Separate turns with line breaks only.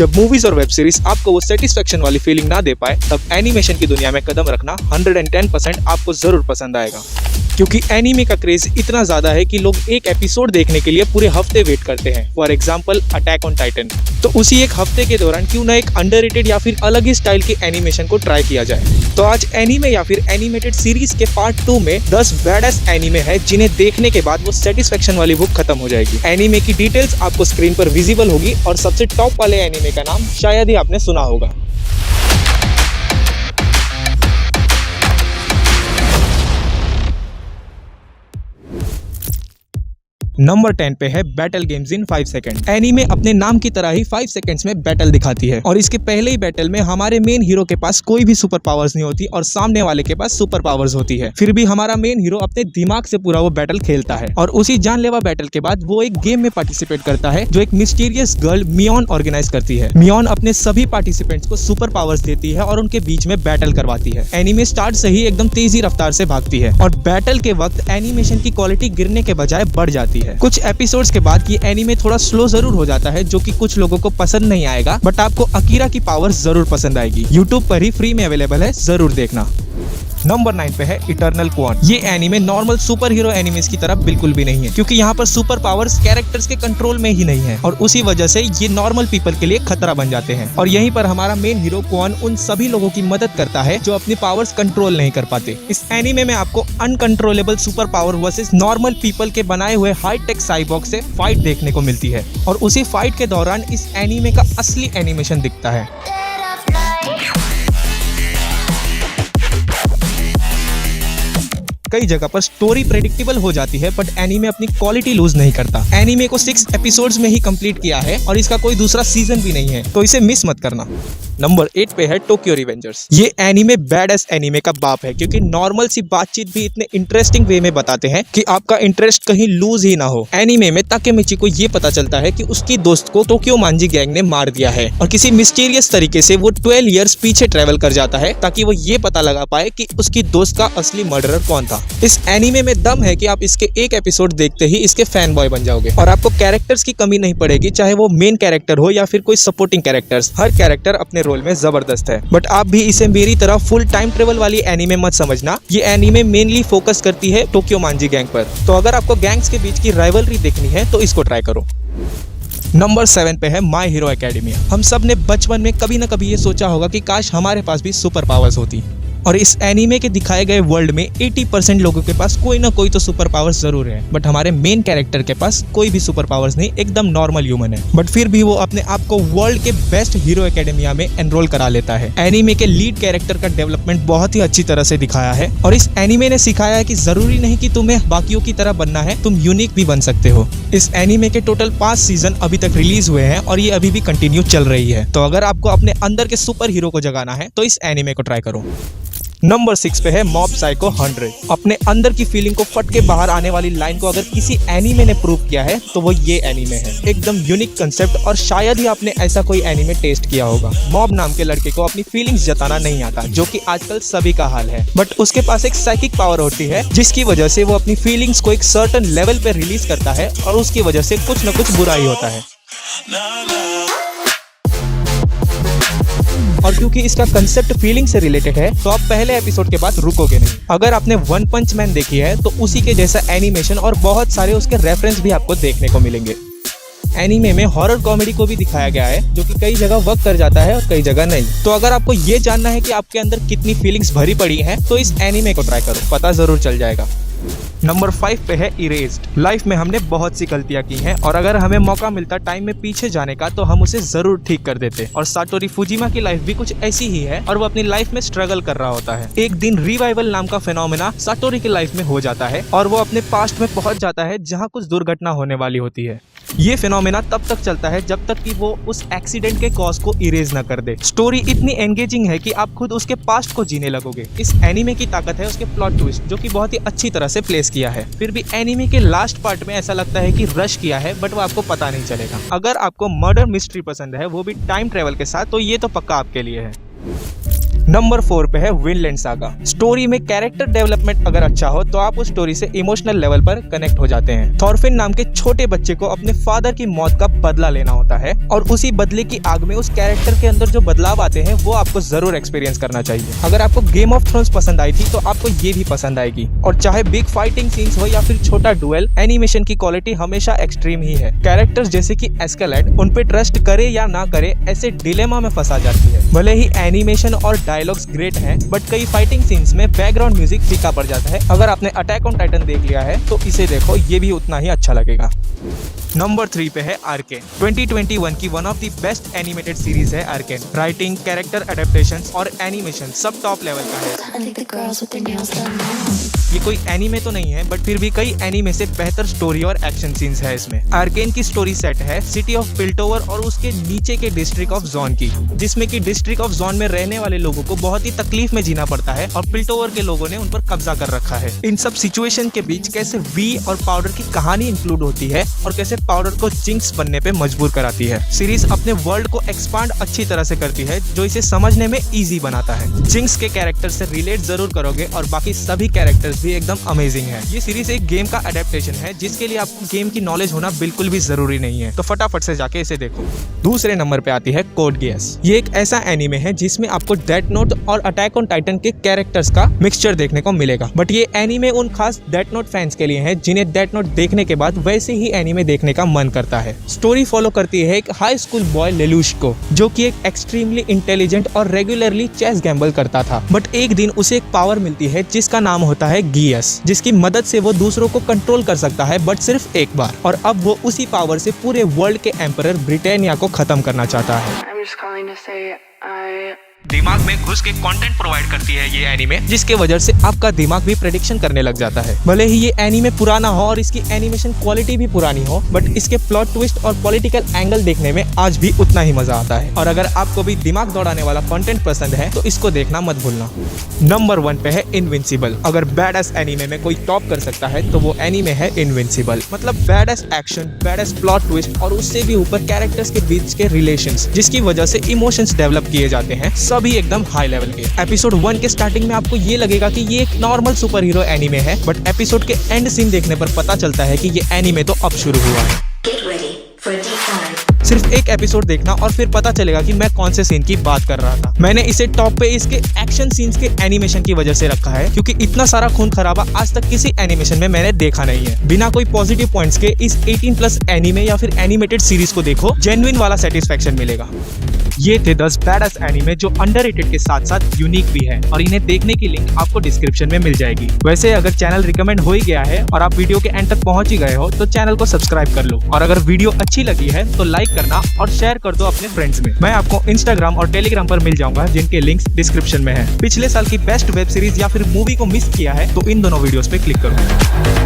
जब मूवीज और web series आपको वो सेटिस्फेक्शन वाली फीलिंग ना दे पाए, तब एनिमेशन की दुनिया में कदम रखना 110% आपको जरूर पसंद आएगा। क्योंकि एनीमे का क्रेज इतना ज्यादा है कि लोग एक एपिसोड देखने के लिए पूरे हफ्ते वेट करते हैं। For example attack on Titan. तो उसी एक हफ्ते के दौरान क्यों ना एक अंडररेटेड या फिर अलग ही स्टाइल की एनिमेशन को ट्राई किया जाए। तो आज एनीमे या फिर एनिमेटेड सीरीज के पार्ट 2 में 10 बैडएस एनीमे है जिन्हें देखने के बाद वो सेटिस्फेक्शन वाली भूख खत्म हो जाएगी। एनीमे की डिटेल्स आपको स्क्रीन पर विजिबल होगी और सबसे टॉप वाले एनीमे का नाम शायद ही आपने सुना होगा। नंबर 10 पे है बैटल गेम्स इन 5 सेकंड। एनीमे अपने नाम की तरह ही 5 सेकंड्स में बैटल दिखाती है और इसके पहले ही बैटल में हमारे मेन हीरो के पास कोई भी सुपर पावर्स नहीं होती और सामने वाले के पास सुपर पावर्स होती है। फिर भी हमारा मेन हीरो अपने दिमाग से पूरा वो बैटल खेलता है और उसी जानलेवा बैटल के बाद वो एक गेम में पार्टिसिपेट करता है जो एक मिस्टीरियस गर्ल मियोन ऑर्गेनाइज करती है। मियोन अपने सभी पार्टिसिपेंट्स को सुपर पावर्स देती है और उनके बीच में बैटल करवाती है। एनीमे स्टार्ट से ही एकदम तेजी रफ्तार से भागती है और बैटल के वक्त एनिमेशन की क्वालिटी गिरने के बजाय बढ़ जाती है। कुछ एपिसोड्स के बाद ये एनीमे थोड़ा स्लो जरूर हो जाता है जो कि कुछ लोगों को पसंद नहीं आएगा, बट आपको अकीरा की पावर्स जरूर पसंद आएगी। यूट्यूब पर ही फ्री में अवेलेबल है, जरूर देखना। नंबर 9 पे है इटर्नल क्वान। ये anime normal super hero animes की तरह बिल्कुल भी नहीं है क्योंकि यहाँ पर सुपर पावर्स कैरेक्टर्स के कंट्रोल में ही नहीं है और उसी वजह से ये नॉर्मल पीपल के लिए खतरा बन जाते हैं। और यहीं पर हमारा मेन हीरो क्वान उन सभी लोगों की मदद करता है जो अपनी पावर्स कंट्रोल नहीं कर पाते। इस एनीमे में आपको uncontrollable super power versus normal people के बनाए हुए हाई टेक साइबॉर्ग से फाइट देखने को मिलती है और उसी फाइट के दौरान इस एनीमे का असली एनिमेशन दिखता है। कई जगह पर स्टोरी प्रेडिक्टेबल हो जाती है बट एनीमे अपनी क्वालिटी लूज नहीं करता। एनीमे को 6 एपिसोड्स में ही कंप्लीट किया है और इसका कोई दूसरा सीजन भी नहीं है, तो इसे मिस मत करना। नंबर 8 पे है टोक्यो रिवेंजर्स। ये एनीमे बैडएस एनीमे का बाप है क्योंकि नॉर्मल सी बातचीत भी इतने इंटरेस्टिंग वे में बताते हैं कि आपका इंटरेस्ट कहीं लूज ही ना हो। एनीमे में ताकेमिची को ये पता चलता है कि उसकी दोस्त को टोक्यो मांजी गैंग ने मार दिया है और किसी मिस्टीरियस तरीके से वो 12 इयर्स पीछे ट्रेवल कर जाता है ताकि वो ये पता लगा पाए कि उसकी दोस्त का असली मर्डरर कौन था। इस एनीमे में दम है कि आप इसके एक एपिसोड देखते ही इसके फैन बॉय बन जाओगे और आपको कैरेक्टर्स की कमी नहीं पड़ेगी, चाहे वो मेन कैरेक्टर हो या फिर कोई सपोर्टिंग कैरेक्टर्स। हर कैरेक्टर अपने रोल में जबरदस्त है। बट आप भी इसे मेरी तरह फुल टाइम ट्रेवल वाली एनीमे मत समझना। ये एनीमे मेनली फोकस करती है टोक्यो मांजी गैंग पर, तो अगर आपको गैंग्स के बीच की राइवलरी देखनी है तो इसको ट्राई करो। नंबर 7 पे है माय हीरो एकेडमिया। हम सब ने बचपन में कभी न कभी ये सोचा होगा कि काश हमारे पास भी सुपर पावर्स होती और इस एनीमे के दिखाए गए वर्ल्ड में 80% लोगों के पास कोई ना कोई तो सुपर पावर्स जरूर है, बट हमारे मेन कैरेक्टर के पास कोई भी सुपर पावर्स नहीं, एकदम नॉर्मल ह्यूमन है। बट फिर भी वो अपने आप को वर्ल्ड के बेस्ट हीरो एकेडमिया में एनरोल करा लेता है। एनीमे के लीड कैरेक्टर का डेवलपमेंट बहुत ही अच्छी तरह से दिखाया है और इस एनीमे ने सिखाया है कि जरूरी नहीं कि तुम्हें बाकियों की तरह बनना है, तुम यूनिक भी बन सकते हो। इस एनीमे के टोटल 5 सीजन अभी तक रिलीज हुए हैं और ये अभी भी कंटिन्यू चल रही है, तो अगर आपको अपने अंदर के सुपर हीरो को जगाना है तो इस एनीमे को ट्राई करो। नंबर 6 पे है मॉब साइको 100। अपने अंदर की फीलिंग को फट के बाहर आने वाली लाइन को अगर किसी एनीमे ने प्रूव किया है तो वो ये एनीमे है। एकदम यूनिक कंसेप्ट और शायद ही आपने ऐसा कोई एनीमे टेस्ट किया होगा। मॉब नाम के लड़के को अपनी फीलिंग्स जताना नहीं आता, जो कि आजकल सभी का हाल है, बट उसके पास एक साइकिक पावर होती है जिसकी वजह से वो अपनी फीलिंग्स को एक सर्टेन लेवल पे रिलीज करता है और उसकी वजह से कुछ न कुछ बुरा ही होता है। और क्योंकि इसका कंसेप्ट फीलिंग से रिलेटेड है तो आप पहले एपिसोड के बाद रुकोगे नहीं। अगर आपने वन पंच मैन देखी है तो उसी के जैसा एनिमेशन और बहुत सारे उसके रेफरेंस भी आपको देखने को मिलेंगे। एनीमे में हॉरर कॉमेडी को भी दिखाया गया है जो कि कई जगह वर्क कर जाता है और कई जगह नहीं। तो अगर आपको ये जानना है कि आपके अंदर कितनी फीलिंग्स भरी पड़ी हैं तो इस एनीमे को ट्राई करो, पता जरूर चल जाएगा। नंबर 5 पे है इरेज्ड। लाइफ में हमने बहुत सी गलतियां की हैं और अगर हमें मौका मिलता टाइम में पीछे जाने का तो हम उसे जरूर ठीक कर देते। और साटोरी फुजिमा की लाइफ भी कुछ ऐसी ही है और वो अपनी लाइफ में स्ट्रगल कर रहा होता है। एक दिन रिवाइवल नाम का फेनोमेना साटोरी की लाइफ में हो जाता है और वो अपने पास्ट में पहुंच जाता है जहां कुछ दुर्घटना होने वाली होती है। ये फेनोमेना तब तक चलता है जब तक कि वो उस एक्सीडेंट के कॉज को इरेज न कर दे। स्टोरी इतनी एंगेजिंग है कि आप खुद उसके पास्ट को जीने लगोगे। इस एनीमे की ताकत है उसके प्लॉट ट्विस्ट, जो कि बहुत ही अच्छी तरह से प्लेस किया है। फिर भी एनीमे के लास्ट पार्ट में ऐसा लगता है कि रश किया है, बट वो आपको पता नहीं चलेगा। अगर आपको मर्डर मिस्ट्री पसंद है, वो भी टाइम ट्रेवल के साथ, तो ये तो पक्का आपके लिए है। नंबर 4 पे है विनलैंड सागा। स्टोरी में कैरेक्टर डेवलपमेंट अगर अच्छा हो तो आप उस स्टोरी से इमोशनल लेवल पर कनेक्ट हो जाते हैं। थॉरफिन नाम के छोटे बच्चे को अपने फादर की मौत का बदला लेना होता है और उसी बदले की आग में उस कैरेक्टर के अंदर जो बदलाव आते हैं वो आपको जरूर एक्सपीरियंस करना चाहिए। अगर आपको गेम ऑफ थ्रोन्स पसंद आई थी तो आपको ये भी पसंद आएगी। और चाहे बिग फाइटिंग सीन्स हो या फिर छोटा डुएल, एनिमेशन की क्वालिटी हमेशा एक्सट्रीम ही है। कैरेक्टर्स जैसे कि एस्केलेड, उन पे ट्रस्ट करे या ना करे ऐसे डिलेमा में फंसा जाती है। भले ही एनिमेशन और डायलॉग्स ग्रेट हैं, बट कई फाइटिंग सीन्स में बैकग्राउंड म्यूजिक फीका पड़ जाता है। अगर आपने अटैक ऑन टाइटन देख लिया है तो इसे देखो, ये भी उतना ही अच्छा लगेगा। नंबर 3 पे है आर्केन। 2021 की one of the best animated series है आर्केन। राइटिंग, कैरेक्टर एडेप्टेशंस और एनिमेशन सब टॉप लेवल का है। ये कोई एनीमे तो नहीं है, बट फिर भी कई एनीमे से बेहतर स्टोरी और एक्शन सीन्स है इसमें। आर्केन की स्टोरी सेट है सिटी ऑफ पिल्टोवर और उसके नीचे के डिस्ट्रिक्ट ऑफ जोन की, जिसमें कि डिस्ट्रिक्ट ऑफ जोन में रहने वाले लोगों को बहुत ही तकलीफ में जीना पड़ता है और पिल्टोवर के लोगों ने उन पर कब्जा कर रखा है। इन सब सिचुएशन के बीच कैसे वी और पाउडर की कहानी इंक्लूड होती है और कैसे पाउडर को जिंक्स बनने पे मजबूर कराती है। सीरीज अपने वर्ल्ड को एक्सपांड अच्छी तरह से करती है जो इसे समझने में इजी बनाता है। जिंक्स के कैरेक्टर से रिलेट जरूर करोगे और बाकी सभी कैरेक्टर्स भी एकदम अमेजिंग है। ये सीरीज एक गेम का अडेप्टेशन है जिसके लिए आपको गेम की नॉलेज होना बिल्कुल भी जरूरी नहीं है, तो फटाफट से जाके इसे देखो। दूसरे नंबर पे आती है कोड गियास। ये एक ऐसा एनीमे है जिसमें आपको डेथ नोट और अटैक ऑन टाइटन के कैरेक्टर्स का मिक्सचर देखने को मिलेगा। बट ये एनीमे उन खास डेथ नोट फैंस के लिए है जिन्हें डेथ नोट देखने के बाद वैसे ही एनीमे देखने का मन करता है। स्टोरी फॉलो करती है एक हाई स्कूल बॉय लेलूश को, जो कि एक एक्सट्रीमली इंटेलिजेंट और रेगुलरली चेस गैम्बल करता था। बट एक दिन उसे एक पावर मिलती है जिसका नाम होता है गियास, जिसकी मदद से वो दूसरों को कंट्रोल कर सकता है, बट सिर्फ एक बार। और अब वो उसी पावर से पूरे वर्ल्ड के एम्परर ब्रिटानिया को खत्म करना चाहता है। दिमाग में घुस के कंटेंट प्रोवाइड करती है ये एनीमे, जिसके वजह से आपका दिमाग भी प्रेडिक्शन करने लग जाता है। भले ही ये एनीमे पुराना हो और इसकी एनिमेशन क्वालिटी भी पुरानी हो, बट इसके प्लॉट ट्विस्ट और पॉलिटिकल एंगल देखने में आज भी उतना ही मजा आता है। और अगर आपको भी दिमाग दौड़ाने वाला कंटेंट पसंद है तो इसको देखना मत भूलना। नंबर 1 पे है इनविंसिबल। अगर बैडएस एनीमे में कोई टॉप कर सकता है तो वो एनीमे है इनविंसिबल। मतलब badass action, badass plot twist और उससे भी ऊपर कैरेक्टर्स के बीच के रिलेशंस, जिसकी वजह से इमोशंस डेवलप किए जाते हैं, सभी एकदम हाई लेवल के। एपिसोड 1 के स्टार्टिंग में आपको ये लगेगा कि ये एक नॉर्मल सुपर हीरो एनीमे है, बट एपिसोड के एंड सीन देखने पर पता चलता है कि ये एनीमे तो अब शुरू हुआ है। सिर्फ एक एपिसोड देखना और फिर पता चलेगा कि मैं कौन से सीन की बात कर रहा था। मैंने इसे टॉप पे इसके एक्शन सीन्स के एनिमेशन की वजह से रखा है, क्योंकि इतना सारा खून खराबा आज तक किसी एनिमेशन में मैंने देखा नहीं है। बिना कोई पॉजिटिव पॉइंट्स के इस 18+ एनीमे या फिर एनिमेटेड सीरीज को देखो, जेन्युइन वाला सेटिस्फेक्शन मिलेगा। ये थे 10 बैडएस एनीमे जो अंडररेटेड के साथ साथ यूनिक भी है, और इन्हें देखने की लिंक आपको डिस्क्रिप्शन में मिल जाएगी। वैसे अगर चैनल रिकमेंड हो ही गया है और आप वीडियो के एंड तक पहुंच ही गए हो तो चैनल को सब्सक्राइब कर लो, और अगर वीडियो अच्छी लगी है तो लाइक करना और शेयर कर दो अपने फ्रेंड्स में। मैं आपको इंस्टाग्राम और टेलीग्राम पर मिल जाऊंगा, जिनके लिंक्स डिस्क्रिप्शन में है। पिछले साल की बेस्ट वेब सीरीज या फिर मूवी को मिस किया है तो इन दोनों वीडियोस पे क्लिक करो।